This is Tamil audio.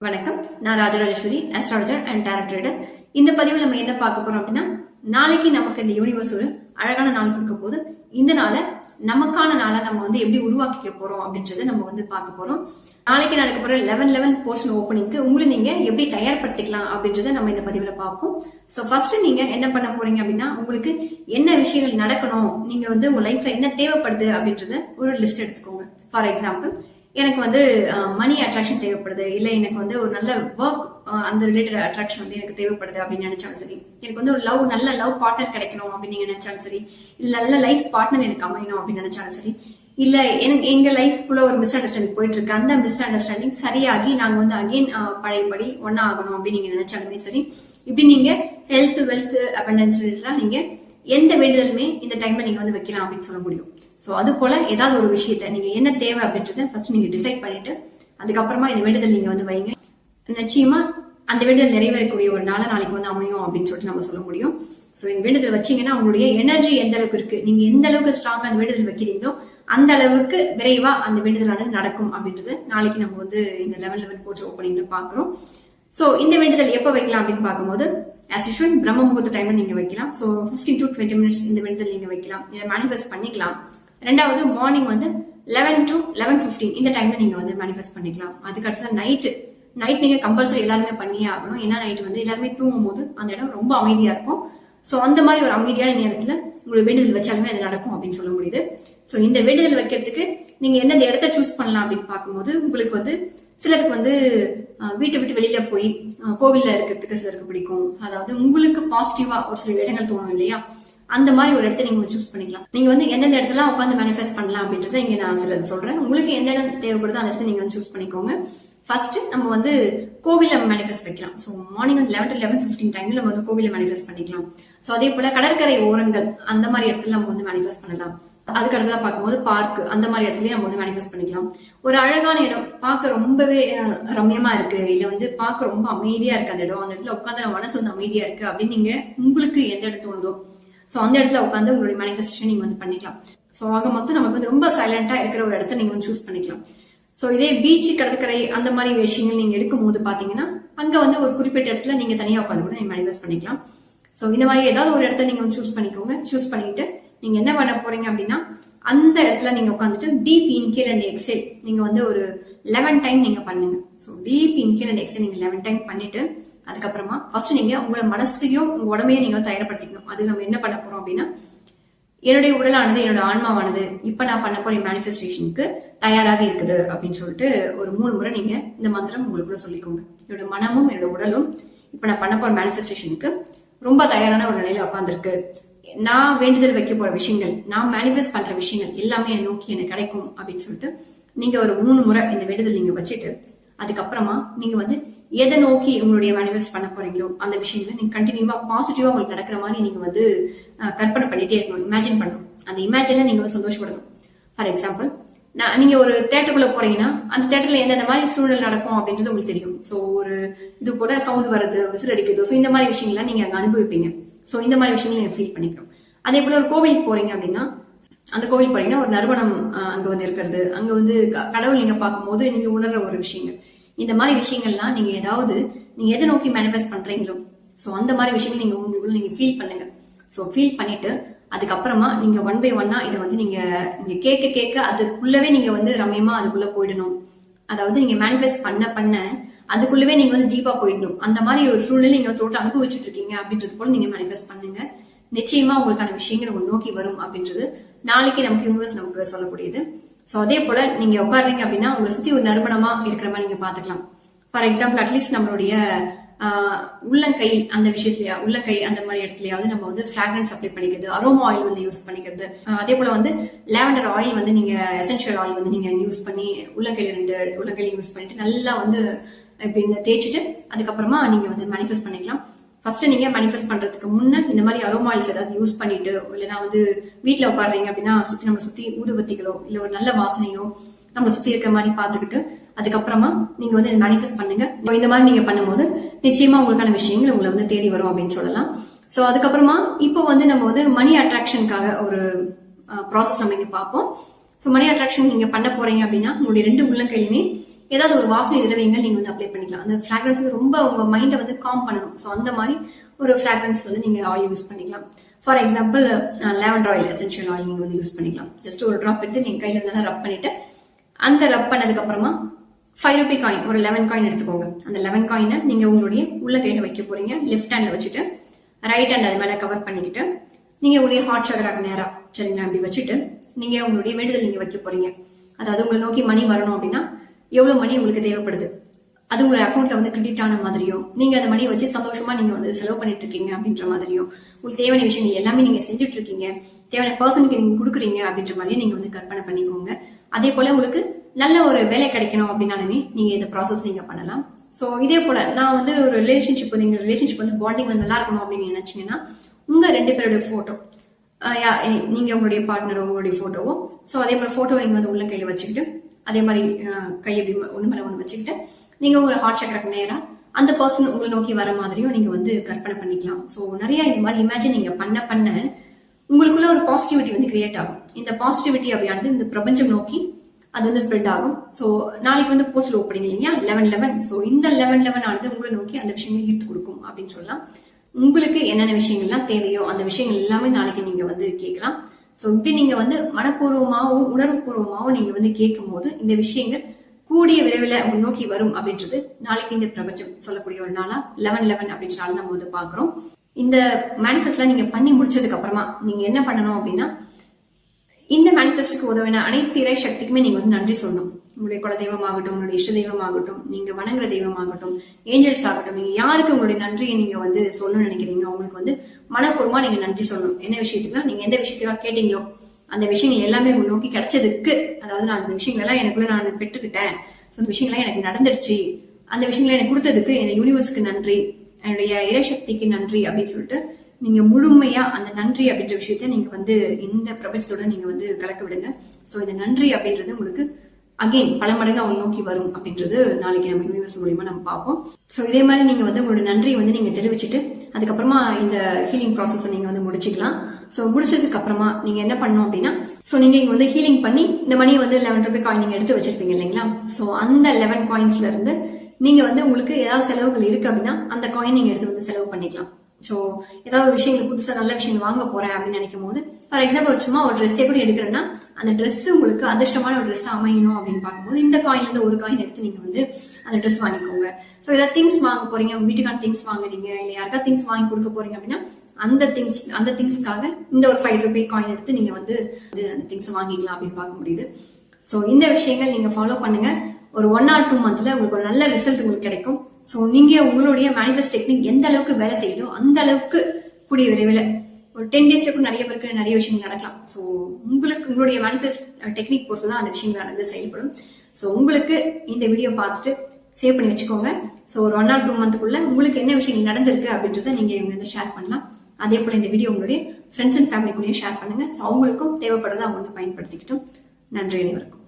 வணக்கம், நான் Rajarajeswari, astrologer and tarot reader. இந்த பதிவில் நம்ம என்ன பார்க்க போறோம் அப்படின்னா, நாளைக்கு நமக்கு இந்த யூனிவர்ஸ் ஒரு அழகான நாள் கொடுக்க போது. இந்த நாளை நமக்கான நாளை நம்ம எப்படி உருவாக்கிக்க போறோம் அப்படின்றத நம்ம பார்க்க போறோம். நாளைக்கு நடக்க போற 11/11 போர்ஷன் ஓப்பனிங்க்கு உங்களை நீங்க எப்படி தயார்படுத்திக்கலாம் அப்படின்றத நம்ம இந்த பதிவுல பார்ப்போம். சோ ஃபர்ஸ்ட் நீங்க என்ன பண்ண போறீங்க அப்படின்னா, உங்களுக்கு என்ன விஷயங்கள் நடக்கணும், நீங்க உங்க லைஃப்ல என்ன தேவைப்படுது அப்படின்றத ஒரு லிஸ்ட் எடுத்துக்கோங்க. ஃபார் எக்ஸாம்பிள், எனக்கு மணி அட்ராக்ஷன் தேவைப்படுது, இல்ல எனக்கு ஒரு நல்ல ஒர்க் அந்த ரிலேட்டட் அட்ராக்ஷன் எனக்கு தேவைப்படுது அப்படின்னு நினைச்சாலும் சரி, எனக்கு ஒரு நல்ல லவ் பார்ட்னர் கிடைக்கணும் அப்படின்னு நீங்க நினைச்சாலும் சரி, இல்ல நல்ல லைஃப் பார்ட்னர் எனக்கு அமையணும் அப்படின்னு நினைச்சாலும் சரி, இல்ல எனக்கு எங்க லைஃப்குள்ள ஒரு மிஸ் அண்டர்ஸ்டாண்டிங் போயிட்டு இருக்கு, அந்த மிஸ் அண்டர்ஸ்டாண்டிங் சரியாகி நாங்க அகைன் பழையபடி ஒன்னா ஆகணும் அப்படின்னு நீங்க நினைச்சாலுமே சரி, இப்படி நீங்க ஹெல்த் வெல்த் அபண்டன்ஸ் ரிலேட்டடா நீங்க எந்த வேண்டுதலுமே இந்த டைம்ல நீங்க வைக்கலாம் அப்படின்னு சொல்ல முடியும். சோ அது போல ஏதாவது ஒரு விஷயத்த நீங்க என்ன தேவை அப்படின்றத ஃபர்ஸ்ட் நீங்க டிசைட் பண்ணிட்டு அதுக்கப்புறமா இந்த வேண்டுதல் நீங்க வைங்க. நிச்சயமா அந்த வேண்டுதல் நிறைவேறக்கூடிய ஒரு நாளைக்கு அமையும் அப்படின்னு சொல்லிட்டு நம்ம சொல்ல முடியும். சோ இந்த வேண்டுதல் வச்சீங்கன்னா உங்களுடைய எனர்ஜி எந்த அளவுக்கு இருக்கு, நீங்க எந்த அளவுக்கு ஸ்ட்ராங்கா அந்த வேண்டுதல் வைக்கிறீங்களோ அந்த அளவுக்கு விரைவா அந்த வேண்டுதலானது நடக்கும் அப்படின்றது நாளைக்கு நம்ம இந்த 11/11 போர்ஷன் ஓப்பனிங்ல பாக்குறோம். சோ இந்த வேண்டுதல் எப்ப வைக்கலாம் அப்படின்னு பார்க்கும்போது, as usual பிரம்ம முகூர்த்த டைம்ல நீங்க வைக்கலாம். சோ 15 to 20 minutes இந்த வேண்டுதல் நீங்க வைக்கலாம், இதை மேனிஃபெஸ்ட் பண்ணிக்கலாம். ரெண்டாவது மார்னிங் 11 to 11:15 இந்த டைம்ல நீங்க மேனிஃபெஸ்ட் பண்ணிக்கலாம். அதுக்கு அடுத்த நைட் நீங்க கம்பல்சரி எல்லாருமே பண்ணியே ஆகணும். ஏன்னா நைட் எல்லாருமே தூங்கும் போது அந்த இடம் ரொம்ப அமைதியா இருக்கும். சோ அந்த மாதிரி ஒரு அமைதியான நேரத்துல உங்களுக்கு வேண்டுதல் வச்சாலுமே அது நடக்கும் அப்படின்னு சொல்ல முடியுது. சோ இந்த வேண்டுதல் வைக்கிறதுக்கு நீங்க எந்தெந்த இடத்த சூஸ் பண்ணலாம் அப்படின்னு பார்க்கும்போது, உங்களுக்கு சிலருக்கு வீட்டை விட்டு வெளியில போய் கோவில்ல இருக்கிறதுக்கு சிலருக்கு பிடிக்கும். அதாவது உங்களுக்கு பாசிட்டிவா ஒரு சில இடங்கள் தோணும் இல்லையா, அந்த மாதிரி ஒரு இடத்த நீங்க சூஸ் பண்ணிக்கலாம். நீங்க எந்தெந்த இடத்துல உட்காந்து மேனிஃபெஸ்ட் பண்ணலாம் அப்படின்றத இங்க நான் சிலது சொல்றேன். உங்களுக்கு எந்த இடம் தேவைப்படுதோ அந்த இடத்த நீங்க சூஸ் பண்ணிக்கோங்க. ஃபர்ஸ்ட் நம்ம கோவில்ல மேனிஃபெஸ்ட் வைக்கலாம். ஸோ மார்னிங் 11 to 11:15 டைம்ல நம்ம கோவில்ல மேனிஃபெஸ்ட் பண்ணிக்கலாம். ஸோ அதே போல கடற்கரை ஓரங்கள் அந்த மாதிரி இடத்துல நம்ம மேனிஃபெஸ்ட் பண்ணலாம். அதுக்கு அடுத்ததா பார்க்கும்போது பார்க் அந்த மாதிரி இடத்துலயும் நம்ம மேனிஃபெஸ்ட் பண்ணிக்கலாம். ஒரு அழகான இடம் பார்க்க ரொம்பவே ரம்யமா இருக்கு, இல்ல பார்க்க ரொம்ப அமைதியா இருக்கு அந்த இடம், அந்த இடத்துல உட்காந்து நம்ம மனசு அமைதியா இருக்கு அப்படின்னு நீங்க உங்களுக்கு எந்த இடம் தோணுதோ சோ அந்த இடத்துல உட்காந்து உங்களுடைய மேனிஃபெஸ்டேஷன் நீங்க பண்ணிக்கலாம். சோ ஆக மொத்தம் நமக்கு ரொம்ப சைலண்டா இருக்கிற ஒரு இடத்த நீங்க சூஸ் பண்ணிக்கலாம். சோ இதே பீச் கடற்கரை அந்த மாதிரி விஷயங்கள் நீங்க எடுக்கும் போது பாத்தீங்கன்னா, அங்க ஒரு குறிப்பிட்ட இடத்துல நீங்க தனியா உட்காந்து கூட நீங்க மேனிஃபெஸ்ட் பண்ணிக்கலாம். சோ இந்த மாதிரி ஏதாவது ஒரு இடத்த நீங்க சூஸ் பண்ணிக்கோங்க. சூஸ் பண்ணிட்டு நீங்க என்ன பண்ண போறீங்க அப்படின்னா, அந்த இடத்துல நீங்க உட்காந்துட்டு டீப் இன்ஹேல் அண்ட் எக்ஸேல் நீங்க ஒரு 11 டைம் நீங்க பண்ணுங்க. So deep inhale and exhale நீங்க 11 டைம் பண்ணிட்டு அதுக்கப்புறமா ஃபர்ஸ்ட் நீங்க உங்களோட மனசையும் உங்க உடம்பையும் நீங்க தயார்படுத்திக்கணும். அது நம்ம என்ன பண்ண போறோம் அப்படின்னா, என்னுடைய உடலானது என்னோட ஆன்மாவானது இப்ப நான் பண்ண போற மேனிஃபெஸ்டேஷனுக்கு தயாராக இருக்குது அப்படின்னு சொல்லிட்டு ஒரு 3 முறை நீங்க இந்த மந்திரம் உங்களுக்குள்ள சொல்லிக்கோங்க. என்னோட மனமும் என்னோட உடலும் இப்ப நான் பண்ண போற மேனிஃபெஸ்டேஷனுக்கு ரொம்ப தயாரான ஒரு நிலையில உட்காந்துருக்கு. நான் வேண்டுதல் வைக்க போற விஷயங்கள், நான் மேனிஃபெஸ்ட் பண்ற விஷயங்கள் எல்லாமே என்னை நோக்கி எனக்கு கிடைக்கும் அப்படின்னு சொல்லிட்டு நீங்க ஒரு 3 முறை இந்த வேண்டுதல் நீங்க வச்சுட்டு அதுக்கப்புறமா நீங்க எதை நோக்கி உங்களுடைய மேனிஃபெஸ்ட் பண்ண போறீங்களோ அந்த விஷயங்களை நீங்க கண்டினியூவா பாசிட்டிவா உங்களுக்கு நடக்கிற மாதிரி நீங்க கற்பனை பண்ணிட்டே இருக்கணும், இமேஜின் பண்ணணும். அந்த இமேஜின்ல நீங்க சந்தோஷப்படணும். ஃபார் எக்ஸாம்பிள், நீங்க ஒரு தேட்டருக்குள்ள போறீங்கன்னா அந்த தேட்டர்ல எந்தெந்த மாதிரி சூழ்நிலை நடக்கும் அப்படின்றது உங்களுக்கு தெரியும். சோ ஒரு இது போல சவுண்ட் வருது, விசில் அடிக்குது, சோ இந்த மாதிரி விஷயங்கள்லாம் நீங்க அங்க அனுபவிப்பீங்க. சோ இந்த மாதிரி விஷயங்களை நீங்க ஃபீல் பண்ணிக்கணும். அதே போல ஒரு கோவிலுக்கு போறீங்க அப்படின்னா, அந்த கோவில் போறீங்கன்னா ஒரு நறுமணம் அங்க இருக்கிறது, அங்க கடவுள் நீங்க பார்க்கும்போது நீங்க உணர்ற ஒரு விஷயங்கள், இந்த மாதிரி விஷயங்கள்லாம் நீங்க எதை நோக்கி மேனிஃபெஸ்ட் பண்றீங்களோ சோ அந்த மாதிரி விஷயங்கள் நீங்க உங்களுக்குள்ள நீங்க ஃபீல் பண்ணுங்க. சோ ஃபீல் பண்ணிட்டு அதுக்கப்புறமா நீங்க 1 by 1 இதை நீங்க கேட்க அதுக்குள்ளவே நீங்க ரம்யமா அதுக்குள்ள போயிடணும். அதாவது நீங்க மேனிஃபெஸ்ட் பண்ண அதுக்குள்ளவே நீங்க டீப்பா போயிடணும். அந்த மாதிரி ஒரு சூழ்நிலை நீங்க டோட்டல் அனுபவிச்சுட்டு இருக்கீங்க அப்படின்றது போல நீங்க மேனிஃபெஸ்ட் பண்ணுங்க. நிச்சயமா உங்களுக்கான விஷயங்கள் உங்களை நோக்கி வரும் அப்படின்றது நாளைக்கு நமக்கு யூனிவர்ஸ் நமக்கு சொல்லக்கூடியது. சோ அதே போல நீங்க உட்காடுறீங்க அப்படின்னா உங்களை சுத்தி ஒரு நறுமணமா இருக்கிற மாதிரி நீங்க பாத்துக்கலாம். ஃபார் எக்ஸாம்பிள், அட்லீஸ்ட் நம்மளுடைய உள்ளங்கை அந்த விஷயத்துலயா, உள்ளங்கை அந்த மாதிரி இடத்துலயாவது நம்ம ஃபிராக்ரன்ஸ் அப்ளை பண்ணிக்கிறது, அரோமா ஆயில் யூஸ் பண்ணிக்கிறது. அதே போல லாவெண்டர் ஆயில் நீங்க எசென்ஷியல் ஆயில் நீங்க யூஸ் பண்ணி உள்ளங்கையில 2 உள்ளங்கையில யூஸ் பண்ணிட்டு நல்லா இப்படி தேய்ச்சிட்டு அதுக்கப்புறமா நீங்க மேனிஃபெஸ்ட் பண்ணிக்கலாம். ஃபர்ஸ்ட் நீங்க மேனிஃபெஸ்ட் பண்றதுக்கு முன்ன இந்த மாதிரி அரோமா ஆயில்ஸ் ஏதாவது யூஸ் பண்ணிட்டு, இல்லைன்னா வீட்டுல உட்காடுறீங்க அப்படின்னா நம்மளை சுத்தி ஊதுபத்திகளோ இல்ல ஒரு நல்ல வாசனையோ நம்மளை சுத்தி இருக்கிற மாதிரி பாத்துக்கிட்டு அதுக்கப்புறமா நீங்க மேனிஃபெஸ்ட் பண்ணுங்க. இந்த மாதிரி நீங்க பண்ணும்போது நிச்சயமா உங்களுக்கான விஷயங்கள் உங்களை தேடி வரும் அப்படின்னு சொல்லலாம். சோ அதுக்கப்புறமா இப்போ நம்ம மணி அட்ராக்ஷனுக்காக ஒரு ப்ராசஸ் நம்ம இங்க பார்ப்போம். சோ மணி அட்ராக்ஷன் நீங்க பண்ண போறீங்க அப்படின்னா உங்களுடைய 2 உள்ளங்கையிலுமே ஏதாவது ஒரு வாசனை திரவியங்கள் நீங்க வந்து அப்ளை பண்ணிக்கலாம். அந்த ஃபிராக்ரன்ஸ் ரொம்ப உங்க மைண்டை வந்து காம் பண்ணணும். ஸோ அந்த மாதிரி ஒரு ஃபிராக்ரன்ஸ் வந்து நீங்க ஆயில் யூஸ் பண்ணிக்கலாம். For example lavender oil essential oil நீங்க வந்து யூஸ் பண்ணிக்கலாம். ஜஸ்ட் ஒரு ட்ராப் எடுத்து நீங்க கையில நல்லா ரப் பண்ணிட்டு அந்த ரப் பண்ணதுக்கு அப்புறமா 5 ரூபி காயின் ஒரு 11 காயின் எடுத்துக்கோங்க. அந்த 11 காயினை நீங்க உங்களுடைய உள்ள கையில வைக்க போறீங்க. லெஃப்ட் ஹேண்ட்ல வச்சுட்டு ரைட் ஹேண்ட் அது மேல கவர் பண்ணிக்கிட்டு நீங்க உங்களுடைய ஹார்ட் சக்கராக்கு நேரா சரிங்களா அப்படி வச்சுட்டு நீங்க உங்களுடைய வேண்டுதல் நீங்க வைக்க போறீங்க. அதாவது உங்களை நோக்கி மணி வரணும் அப்படின்னா எவ்வளவு மணி உங்களுக்கு தேவைப்படுது, அது உங்க அக்கௌண்ட்ல வந்து கிரெடிட் ஆன மாதிரியும் நீங்க அந்த மணியை வச்சு சந்தோஷமா நீங்க வந்து செலவு பண்ணிட்டு இருக்கீங்க அப்படின்ற மாதிரியும் உங்களுக்கு தேவையான விஷயங்கள் எல்லாமே நீங்க செஞ்சுட்டு இருக்கீங்க, தேவையான பர்சனுக்கு நீங்க கொடுக்குறீங்க அப்படின்ற மாதிரியே நீங்க வந்து கற்பனை பண்ணிக்கோங்க. அதே போல உங்களுக்கு நல்ல ஒரு வேலை கிடைக்கணும் அப்படின்னாலுமே நீங்க இந்த ப்ராசஸ் நீங்க பண்ணலாம். சோ இதே போல நான் வந்து ஒரு ரிலேஷன்ஷிப் வந்து பாண்டிங் வந்து நல்லா இருக்கணும் அப்படின்னு நினைச்சீங்கன்னா உங்க 2 பேருடைய போட்டோ, நீங்க உங்களுடைய பார்ட்னரோ உங்களுடைய போட்டோவோ, சோ அதே மாதிரி போட்டோ நீங்க வந்து உள்ள கையில வச்சுக்கிட்டு அதே மாதிரி கை எப்படி ஒண்ணு மேல ஒண்ணு வச்சுக்கிட்டு நீங்க உங்க ஹார்ட் சக்கரக்கு நேரா அந்த பர்சன் உங்களை நோக்கி வர மாதிரியும் நீங்க வந்து கற்பனை பண்ணிக்கலாம். சோ நிறைய இந்த மாதிரி இமேஜின் நீங்க பண்ண உங்களுக்குள்ள ஒரு பாசிட்டிவிட்டி வந்து கிரியேட் ஆகும். இந்த பாசிட்டிவிட்டி அப்படியானது இந்த பிரபஞ்சம் நோக்கி அது வந்து ஸ்ப்ரெட் ஆகும். சோ நாளைக்கு வந்து போர்ச்சுல ஓப்பனிங் இல்லையா 11/11. சோ இந்த 11/11 ஆனது உங்களை நோக்கி அந்த விஷயங்களை ஈர்த்து கொடுக்கும் அப்படின்னு சொல்லலாம். உங்களுக்கு என்னென்ன விஷயங்கள்லாம் தேவையோ அந்த விஷயங்கள் எல்லாமே நாளைக்கு நீங்க வந்து கேட்கலாம். சோ இப்படி நீங்க வந்து மனப்பூர்வமாகவும் உணர்வுபூர்வமாகவும் நீங்க வந்து கேட்கும் போது இந்த விஷயங்கள் கூடிய விரைவில் உங்க நோக்கி வரும் அப்படின்றது நாளைக்கு இந்த பிரபஞ்சம் சொல்லக்கூடிய ஒரு நாளா 11/11 அப்படின்ற நாள் நம்ம வந்து பாக்குறோம். இந்த மேனிஃபெஸ்ட்லாம் நீங்க பண்ணி முடிச்சதுக்கு அப்புறமா நீங்க என்ன பண்ணணும் அப்படின்னா இந்த மேனிஃபெஸ்டுக்கு உதவின அனைத்து இறை சக்திக்குமே நீங்க வந்து நன்றி சொல்லணும். உங்களுடைய குல தெய்வமாகட்டும், உங்களுடைய இஷ்ட தெய்வமாகட்டும், நீங்க வணங்குற தெய்வமாகட்டும், ஏஞ்சல்ஸ் ஆகட்டும், நீங்க யாருக்கு உங்களுடைய நன்றியை நீங்க வந்து சொல்லணும்னு நினைக்கிறீங்க அவங்களுக்கு வந்து மனப்பூர்வமா நீங்க நன்றி சொல்லணும். என்ன விஷயத்துக்குன்னா நீங்க எந்த விஷயத்துக்காக கேட்டீங்களோ அந்த விஷயங்கள் எல்லாமே உங்க நோக்கி கிடைச்சதுக்கு, அதாவது நான் அந்த விஷயங்கள் எல்லாம் எனக்குள்ள நான் பெற்றுக்கிட்டேன், அந்த விஷயங்கள்லாம் எனக்கு நடந்துடுச்சு, அந்த விஷயங்களை எனக்கு கொடுத்ததுக்கு இந்த யூனிவர்ஸ்க்கு நன்றி, என்னுடைய இறைசக்திக்கு நன்றி அப்படின்னு சொல்லிட்டு நீங்க முழுமையா அந்த நன்றி அப்படின்ற விஷயத்த நீங்க வந்து இந்த பிரபஞ்சத்தோட நீங்க வந்து கலக்க விடுங்க. சோ இந்த நன்றி அப்படின்றது உங்களுக்கு அகைன் பல மடங்கு அவங்க நோக்கி வரும் அப்படின்றது நாளைக்கு நம்ம யூனிவர்ஸ் மூலியமா நம்ம பார்ப்போம். சோ இதே மாதிரி நீங்க வந்து உங்களோட நன்றியை வந்து நீங்க தெரிவிச்சுட்டு அதுக்கப்புறமா இந்த ஹீலிங் ப்ராசஸ் நீங்க வந்து முடிச்சுக்கலாம். சோ முடிச்சதுக்கு அப்புறமா நீங்க என்ன பண்ணணும் அப்படின்னா நீங்க இங்க வந்து ஹீலிங் பண்ணி இந்த மணியை வந்து 11 ரூபாய் காயின் நீங்க எடுத்து வச்சிருப்பீங்க இல்லைங்களா. சோ அந்த 11 காயின்ஸ்ல இருந்து நீங்க வந்து உங்களுக்கு ஏதாவது செலவுகள் இருக்கு அப்படின்னா அந்த காயின் நீங்க எடுத்து வந்து செலவு பண்ணிக்கலாம். சோ ஏதாவது விஷயங்கள் புதுசா நல்ல விஷயங்கள் வாங்க போறேன் அப்படின்னு நினைக்கும் போது ஃபார் எக்ஸாம்பிள் சும்மா ஒரு ட்ரெஸ் எப்படி எடுக்கிறேன்னா அந்த ட்ரெஸ் உங்களுக்கு அதிர்ஷ்டமான ஒரு ட்ரெஸ் அமையணும் அப்படின்னு பார்க்கும்போது இந்த காயின்ல இருந்து ஒரு காயின் எடுத்து நீங்க வந்து அந்த ட்ரெஸ் வாங்கிக்கோங்க. சோ ஏதாவது திங்ஸ் வாங்க போறீங்க, உங்க வீட்டுக்கான திங்ஸ் வாங்குறீங்க, இல்ல யாருக்கா திங்ஸ் வாங்கி கொடுக்க போறீங்க அப்படின்னா அந்த திங்ஸ்க்காக இந்த ஒரு 5 ரூபாய் காயின் எடுத்து நீங்க வந்து அந்த திங்ஸ் வாங்கிக்கலாம் அப்படின்னு பார்க்க முடியுது. சோ இந்த விஷயங்கள் நீங்க ஃபாலோ பண்ணுங்க. ஒரு 1 or 2 மந்த்ல உங்களுக்கு ஒரு நல்ல ரிசல்ட் உங்களுக்கு கிடைக்கும். சோ நீங்க உங்களுடைய மேனிஃபெஸ்ட் டெக்னிக் எந்த அளவுக்கு வேலை செய்யுதோ அந்த அளவுக்கு கூடிய விரைவில் ஒரு 10 டேஸ்ல கூட நிறைய பேருக்கு நிறைய விஷயங்கள் நடக்கலாம். சோ உங்களுடைய மேனிஃபெஸ்ட் டெக்னிக் பொறுத்துதான் அந்த விஷயங்கள் நடந்து செயல்படும். சோ உங்களுக்கு இந்த வீடியோ பார்த்துட்டு சேவ் பண்ணி வச்சுக்கோங்க. சோ ஒரு 1 or 2 மந்த்துக்குள்ள உங்களுக்கு என்ன விஷயங்கள் நடந்திருக்கு அப்படின்றத நீங்க இவங்க வந்து ஷேர் பண்ணலாம். அதே போல இந்த வீடியோ உங்களுடைய ஃப்ரெண்ட்ஸ் அண்ட் ஃபேமிலிக்குள்ளேயே ஷேர் பண்ணுங்க. சோ அவங்களுக்கும் தேவைப்படுறதை அவங்க வந்து பயன்படுத்திக்கிட்டும். நன்றி அனைவருக்கும்.